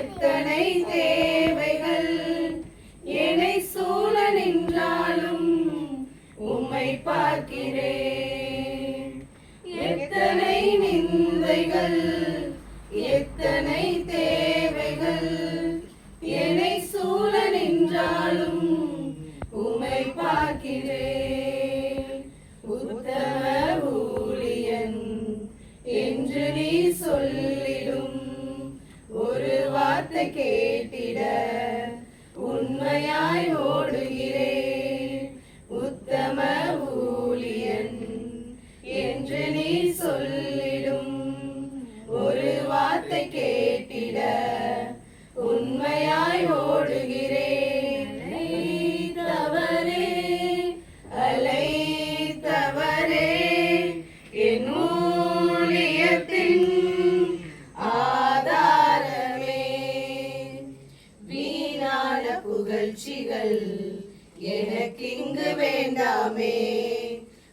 எத்தனை தேவைகள் என்னை சூழ நின்றாலும் உம்மை பார்க்கிறேன். எத்தனை நிந்தைகள் எத்தனை தேவைகள் என்னை சூழ நின்றாலும் உம்மை பார்க்கிறேன். உத்தம ஊழியன் என்று நீ சொல்லிடும் ஒரு வார்த்தை கேட்டிட உண்மையாய் ஓடுகிறேன். உத்தம ஊழியன் என்று நீ சொல்லிடும் ஒரு வார்த்தை கேட்டிட உண்மையாய் ஓடுகிறேன். தவறே அலை தவறே என் ஊழியத்தின் ஆதாரமே. வீணான புகழ்ச்சிகள் எனக்கிங்கு வேண்டாமே.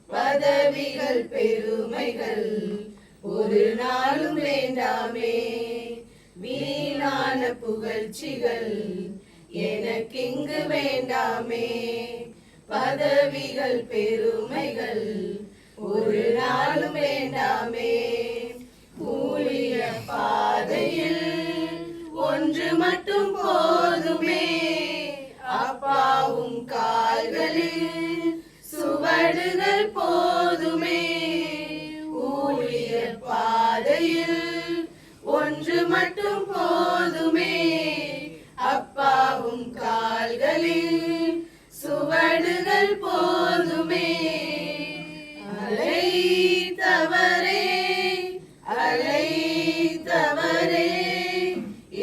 பதவிகள் பெருமைகள் ஒரு நாளும் வேண்டாமே. வீணான புகழ்ச்சிகள் எனக்கிங்கு வேண்டாமே. பதவிகள் பெருமைகள் ஒரு நாளும் வேண்டாமே. ஊழிய பாதையில் ஒன்று மட்டும் போதுமே. அப்பாவும் கால்களில் சுவடுகள் போதுமே. ஊழிய பாதையில் ஒன்று மட்டும் போதுமே. அப்பாவும் கால்களில் சுவடுகள் போதுமே. அலை தவறே அலை தவறே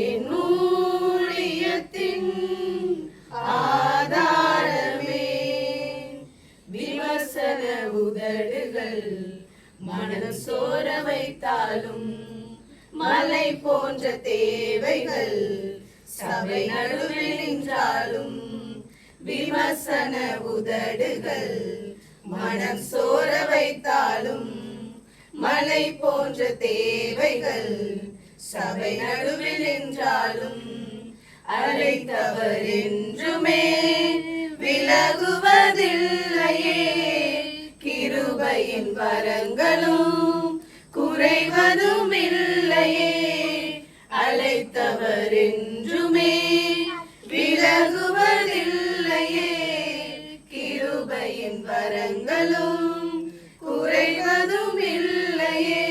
என் ஊழியத்தின் ஆதாரமே. விமர்சன உதடுகள் மனம் சோர வைத்தாலும் மலை போன்ற தேவைகள் சபை நடுவில் நின்றாலும் விமர்சன உதடுகள் மனம் சோர வைத்தாலும் மலை போன்ற தேவைகள் சபை நடுவில் நின்றாலும் அழைத்தவர் என்றுமே விலகுவதில்லையே. கிருபையின் வரங்களும் குறைவதும் இல்லையே. அழைத்தவர் என்றுமே விலகுவதில்லையே. கிருபையின் வரங்களும் குறைவதும் இல்லையே.